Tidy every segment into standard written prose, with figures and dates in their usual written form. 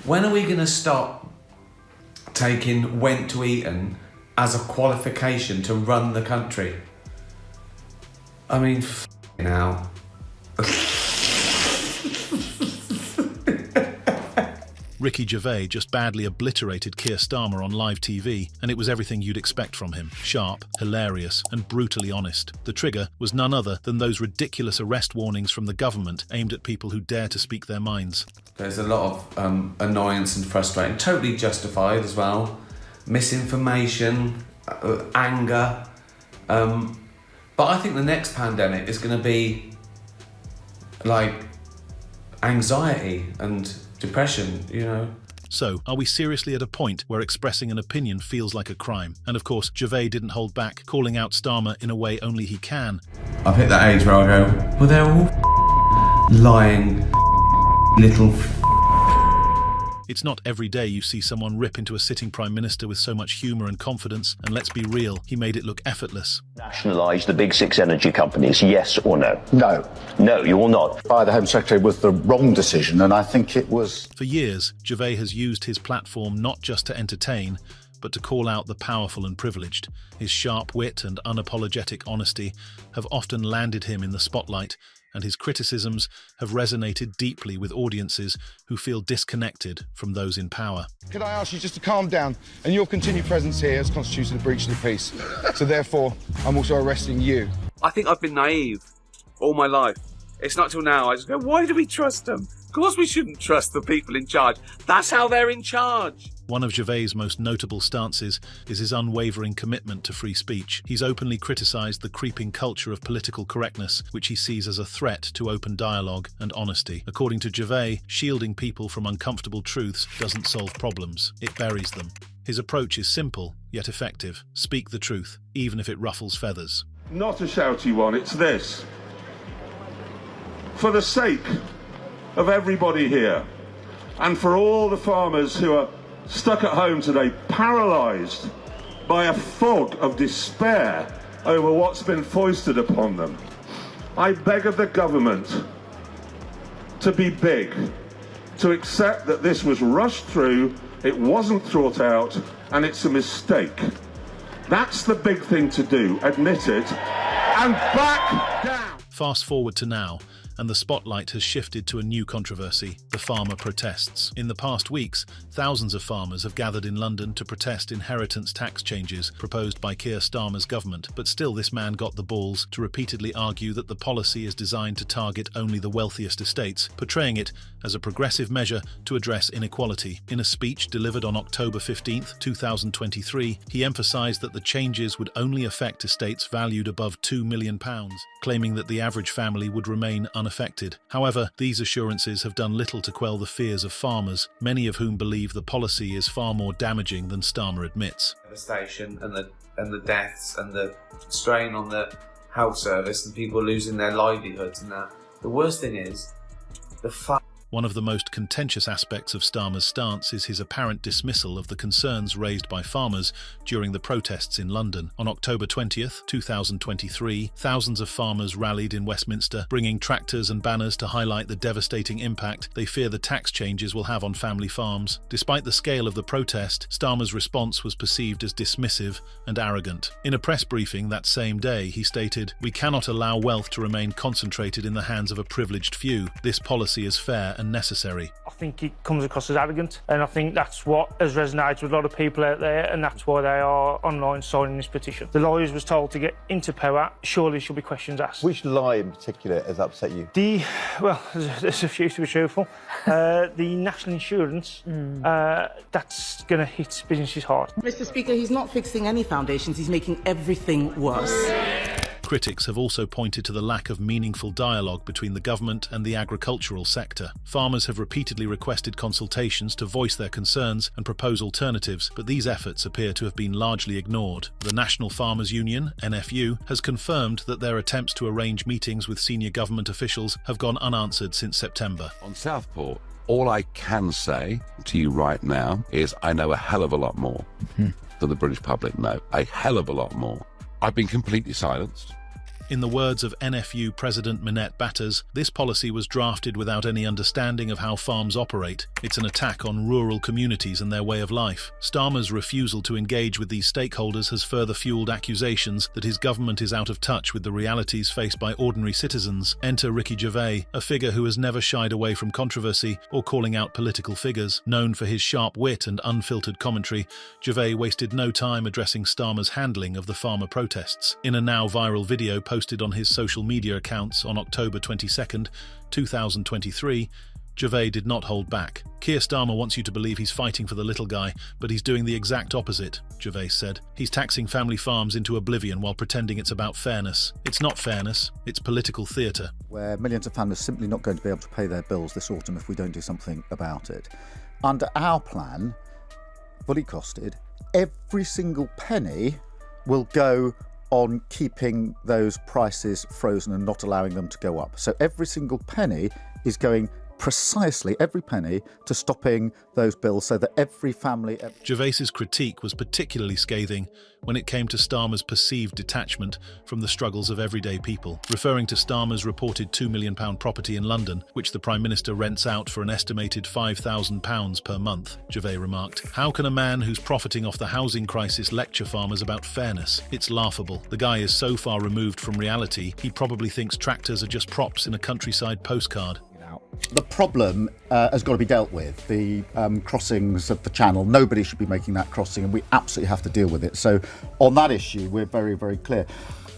When are we going to stop taking went to Eton as a qualification to run the country? I mean, now. Ricky Gervais just badly obliterated Keir Starmer on live TV, and it was everything you'd expect from him. Sharp, hilarious, and brutally honest. The trigger was none other than those ridiculous arrest warnings from the government aimed at people who dare to speak their minds. There's a lot of annoyance and frustration, totally justified as well. Misinformation, anger. But I think the next pandemic is going to be like anxiety and depression, you know. So, are we seriously at a point where expressing an opinion feels like a crime? And of course, Gervais didn't hold back, calling out Starmer in a way only he can. I've hit that age where I go, well, they're all lying little. It's not every day you see someone rip into a sitting Prime Minister with so much humour and confidence, and let's be real, he made it look effortless. Nationalise the big six energy companies, yes or no? No. No, you will not. By the Home Secretary was the wrong decision, and I think it was... For years, Gervais has used his platform not just to entertain, but to call out the powerful and privileged. His sharp wit and unapologetic honesty have often landed him in the spotlight, and his criticisms have resonated deeply with audiences who feel disconnected from those in power. Could I ask you just to calm down, and your continued presence here has constituted a breach of the peace. So therefore, I'm also arresting you. I think I've been naive all my life. It's not till now I just go, why do we trust them? Of course we shouldn't trust the people in charge. That's how they're in charge. One of Gervais' most notable stances is his unwavering commitment to free speech. He's openly criticised the creeping culture of political correctness, which he sees as a threat to open dialogue and honesty. According to Gervais, shielding people from uncomfortable truths doesn't solve problems, it buries them. His approach is simple, yet effective. Speak the truth, even if it ruffles feathers. Not a shouty one, it's this. For the sake of everybody here, and for all the farmers who are stuck at home today, paralysed by a fog of despair over what's been foisted upon them, I beg of the government to be big, to accept that this was rushed through, it wasn't thought out, and it's a mistake. That's the big thing to do, admit it, and back down. Fast forward to now, and the spotlight has shifted to a new controversy, the farmer protests. In the past weeks, thousands of farmers have gathered in London to protest inheritance tax changes proposed by Keir Starmer's government, but still this man got the balls to repeatedly argue that the policy is designed to target only the wealthiest estates, portraying it as a progressive measure to address inequality. In a speech delivered on October 15, 2023, he emphasised that the changes would only affect estates valued above £2 million, claiming that the average family would remain unaffected. However, these assurances have done little to quell the fears of farmers, many of whom believe the policy is far more damaging than Starmer admits. Devastation and the deaths and the strain on the health service and people losing their livelihoods and that. The worst thing is One of the most contentious aspects of Starmer's stance is his apparent dismissal of the concerns raised by farmers during the protests in London. On October 20th, 2023, thousands of farmers rallied in Westminster, bringing tractors and banners to highlight the devastating impact they fear the tax changes will have on family farms. Despite the scale of the protest, Starmer's response was perceived as dismissive and arrogant. In a press briefing that same day, he stated, "We cannot allow wealth to remain concentrated in the hands of a privileged few. This policy is fair and necessary." I think it comes across as arrogant, and I think that's what has resonated with a lot of people out there, and that's why they are online signing this petition. The lawyers was told to get into power, surely should be questions asked. Which lie in particular has upset you? Well, there's a few to be truthful. The national insurance, that's going to hit businesses hard. Mr. Speaker, he's not fixing any foundations, he's making everything worse. Critics have also pointed to the lack of meaningful dialogue between the government and the agricultural sector. Farmers have repeatedly requested consultations to voice their concerns and propose alternatives, but these efforts appear to have been largely ignored. The National Farmers Union, NFU, has confirmed that their attempts to arrange meetings with senior government officials have gone unanswered since September. On Southport, all I can say to you right now is I know a hell of a lot more than the British public know. A hell of a lot more. I've been completely silenced. In the words of NFU President Minette Batters, this policy was drafted without any understanding of how farms operate. It's an attack on rural communities and their way of life. Starmer's refusal to engage with these stakeholders has further fueled accusations that his government is out of touch with the realities faced by ordinary citizens. Enter Ricky Gervais, a figure who has never shied away from controversy or calling out political figures. Known for his sharp wit and unfiltered commentary, Gervais wasted no time addressing Starmer's handling of the farmer protests. In a now viral video posted on his social media accounts on October 22, 2023, Gervais did not hold back. Keir Starmer wants you to believe he's fighting for the little guy, but he's doing the exact opposite, Gervais said. He's taxing family farms into oblivion while pretending it's about fairness. It's not fairness, it's political theatre. Where millions of families are simply not going to be able to pay their bills this autumn if we don't do something about it. Under our plan, fully costed, every single penny will go on keeping those prices frozen and not allowing them to go up. So every single penny is going precisely, every penny, to stopping those bills so that every family... Gervais's critique was particularly scathing when it came to Starmer's perceived detachment from the struggles of everyday people. Referring to Starmer's reported £2 million property in London, which the Prime Minister rents out for an estimated £5,000 per month, Gervais remarked, "How can a man who's profiting off the housing crisis lecture farmers about fairness? It's laughable. The guy is so far removed from reality, he probably thinks tractors are just props in a countryside postcard." The problem has got to be dealt with. The crossings of the channel, nobody should be making that crossing, and we absolutely have to deal with it. So on that issue, we're very, very clear.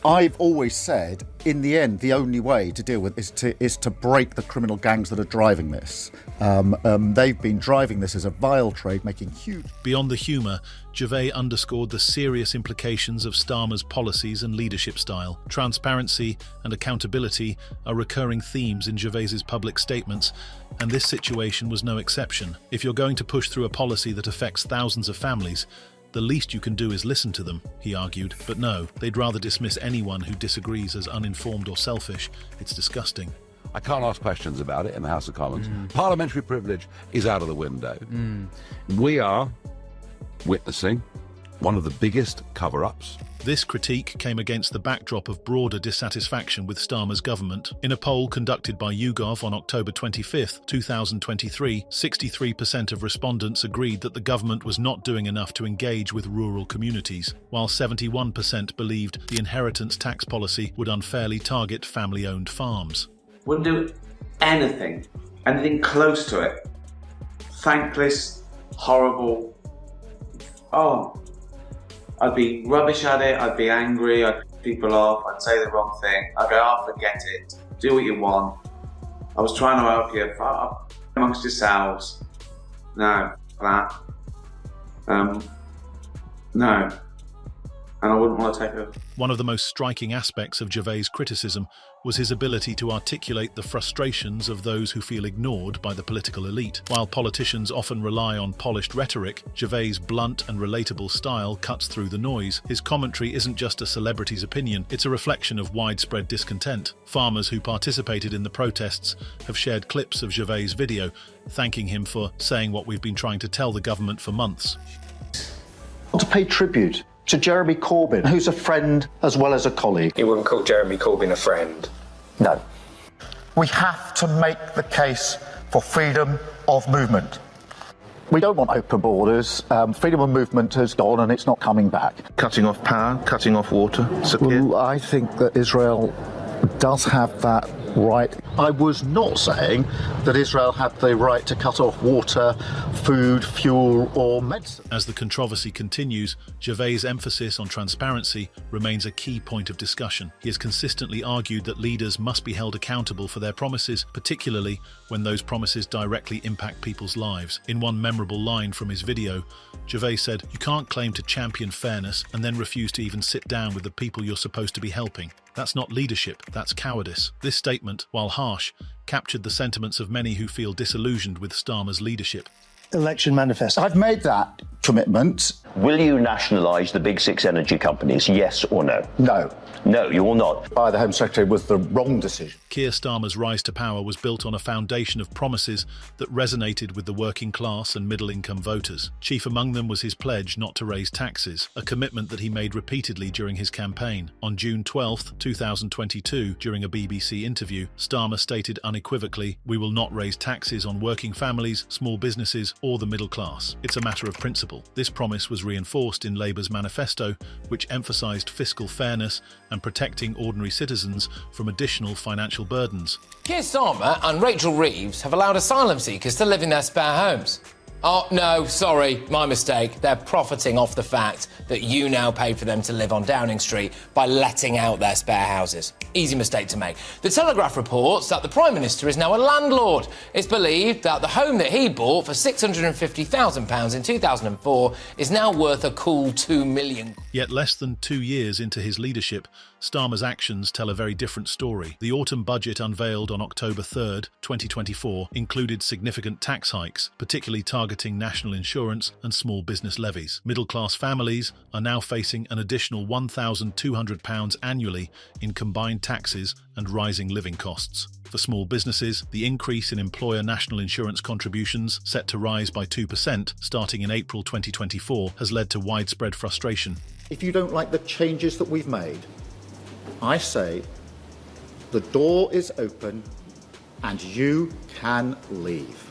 I've always said, in the end, the only way to deal with is to break the criminal gangs that are driving this. They've been driving this as a vile trade, making huge... Beyond the humour, Gervais underscored the serious implications of Starmer's policies and leadership style. Transparency and accountability are recurring themes in Gervais's public statements, and this situation was no exception. If you're going to push through a policy that affects thousands of families, the least you can do is listen to them, he argued. But no, they'd rather dismiss anyone who disagrees as uninformed or selfish. It's disgusting. I can't ask questions about it in the House of Commons. Parliamentary privilege is out of the window. We are witnessing one of the biggest cover-ups. This critique came against the backdrop of broader dissatisfaction with Starmer's government. In a poll conducted by YouGov on October 25, 2023, 63% of respondents agreed that the government was not doing enough to engage with rural communities, while 71% believed the inheritance tax policy would unfairly target family-owned farms. Wouldn't do anything close to it. Thankless, horrible. Oh, I'd be rubbish at it, I'd be angry, I'd piss people off, I'd say the wrong thing, I'd go, oh, forget it, do what you want. I was trying to help you, amongst yourselves. No, that. No. And I wouldn't want to take it. One of the most striking aspects of Gervais' criticism was his ability to articulate the frustrations of those who feel ignored by the political elite. While politicians often rely on polished rhetoric, Gervais' blunt and relatable style cuts through the noise. His commentary isn't just a celebrity's opinion, it's a reflection of widespread discontent. Farmers who participated in the protests have shared clips of Gervais' video, thanking him for saying what we've been trying to tell the government for months. To pay tribute to Jeremy Corbyn, who's a friend as well as a colleague. You wouldn't call Jeremy Corbyn a friend? No. We have to make the case for freedom of movement. We don't want open borders. Freedom of movement has gone and it's not coming back. Cutting off power, cutting off water? Well, I think that Israel does have that right. I was not saying that Israel had the right to cut off water, food, fuel or medicine. As the controversy continues, Gervais' emphasis on transparency remains a key point of discussion. He has consistently argued that leaders must be held accountable for their promises, particularly when those promises directly impact people's lives. In one memorable line from his video, Gervais said, "You can't claim to champion fairness and then refuse to even sit down with the people you're supposed to be helping. That's not leadership, that's cowardice." This statement, while harsh, captured the sentiments of many who feel disillusioned with Starmer's leadership. Election manifesto. I've made that commitment. Will you nationalise the big six energy companies, yes or no? No. No, you will not. By the Home Secretary was the wrong decision. Keir Starmer's rise to power was built on a foundation of promises that resonated with the working class and middle-income voters. Chief among them was his pledge not to raise taxes, a commitment that he made repeatedly during his campaign. On June 12, 2022, during a BBC interview, Starmer stated unequivocally, "We will not raise taxes on working families, small businesses or the middle class. It's a matter of principle." This promise was reinforced in Labour's manifesto, which emphasised fiscal fairness and protecting ordinary citizens from additional financial burdens. Keir Starmer and Rachel Reeves have allowed asylum seekers to live in their spare homes. Oh, no, sorry, my mistake. They're profiting off the fact that you now pay for them to live on Downing Street by letting out their spare houses. Easy mistake to make. The Telegraph reports that the Prime Minister is now a landlord. It's believed that the home that he bought for £650,000 in 2004 is now worth a cool £2 million. Yet less than 2 years into his leadership, Starmer's actions tell a very different story. The autumn budget unveiled on October 3rd, 2024, included significant tax hikes, particularly targeting national insurance and small business levies. Middle-class families are now facing an additional £1,200 annually in combined taxes and rising living costs. For small businesses, the increase in employer national insurance contributions, set to rise by 2% starting in April 2024, has led to widespread frustration. If you don't like the changes that we've made, I say the door is open and you can leave.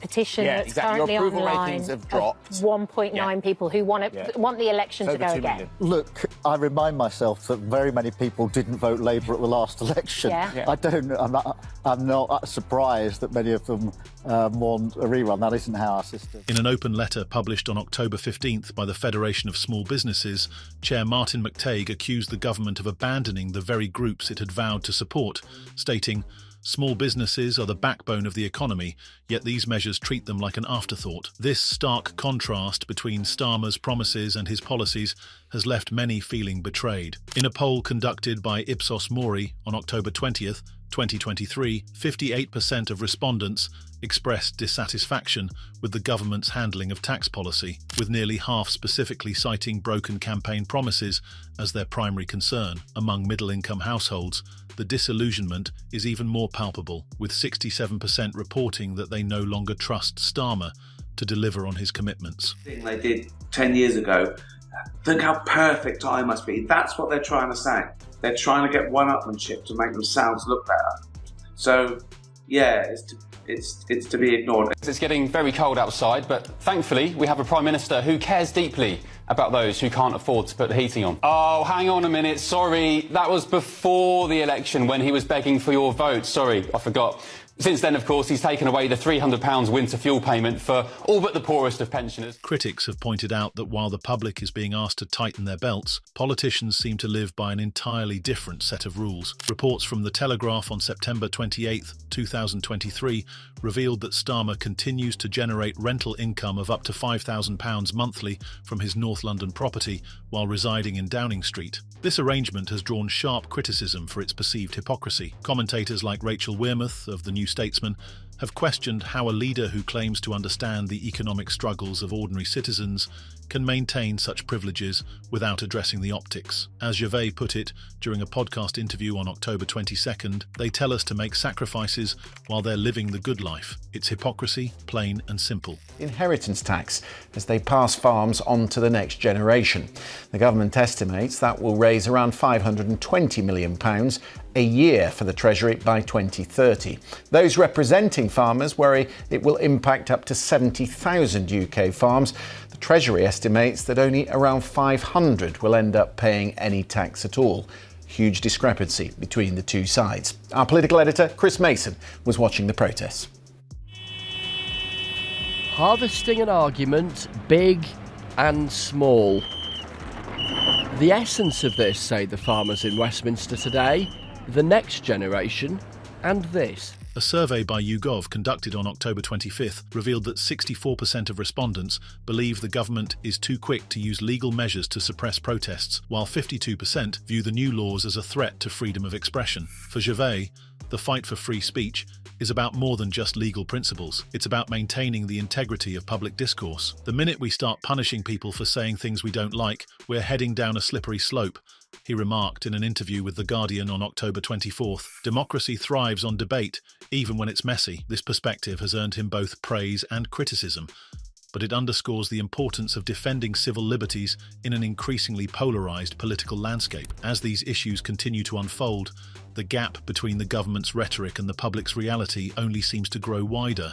Petition that's currently Your approval online ratings have dropped. 1.9 people who want the election to go again. Look, I remind myself that very many people didn't vote Labour at the last election. Yeah. I'm not surprised that many of them want a rerun. That isn't how our system. In an open letter published on October 15th by the Federation of Small Businesses, Chair Martin McTague accused the government of abandoning the very groups it had vowed to support, stating, "Small businesses are the backbone of the economy, yet these measures treat them like an afterthought." This stark contrast between Starmer's promises and his policies has left many feeling betrayed. In a poll conducted by Ipsos Mori on October 20th, 2023, 58% of respondents expressed dissatisfaction with the government's handling of tax policy, with nearly half specifically citing broken campaign promises as their primary concern. Among middle-income households, the disillusionment is even more palpable, with 67% reporting that they no longer trust Starmer to deliver on his commitments. Thing they did 10 years ago, think how perfect I must be. That's what they're trying to say. They're trying to get one-upmanship to make themselves look better. So, yeah, it's to be ignored. It's getting very cold outside, but thankfully we have a Prime Minister who cares deeply about those who can't afford to put the heating on. Oh, hang on a minute, sorry. That was before the election when he was begging for your vote. Sorry, I forgot. Since then, of course, he's taken away the £300 winter fuel payment for all but the poorest of pensioners. Critics have pointed out that while the public is being asked to tighten their belts, politicians seem to live by an entirely different set of rules. Reports from The Telegraph on September 28, 2023, revealed that Starmer continues to generate rental income of up to £5,000 monthly from his North London property while residing in Downing Street. This arrangement has drawn sharp criticism for its perceived hypocrisy. Commentators like Rachel Wearmouth of The New Statesman have questioned how a leader who claims to understand the economic struggles of ordinary citizens can maintain such privileges without addressing the optics. As Gervais put it during a podcast interview on October 22nd, they tell us to make sacrifices while they're living the good life. It's hypocrisy, plain and simple. Inheritance tax as they pass farms on to the next generation. The government estimates that will raise around £520 million a year for the Treasury by 2030. Those representing farmers worry it will impact up to 70,000 UK farms. The Treasury estimates that only around 500 will end up paying any tax at all. Huge discrepancy between the two sides. Our political editor, Chris Mason, was watching the protests. Harvesting an argument, big and small. The essence of this, say the farmers in Westminster today, the next generation, and this. A survey by YouGov conducted on October 25th revealed that 64% of respondents believe the government is too quick to use legal measures to suppress protests, while 52% view the new laws as a threat to freedom of expression. For Gervais, The fight for free speech is about more than just legal principles. It's about maintaining the integrity of public discourse. The minute we start punishing people for saying things we don't like, we're heading down a slippery slope, he remarked in an interview with The Guardian on October 24th. Democracy thrives on debate, even when it's messy. This perspective has earned him both praise and criticism, but it underscores the importance of defending civil liberties in an increasingly polarized political landscape. As these issues continue to unfold, the gap between the government's rhetoric and the public's reality only seems to grow wider.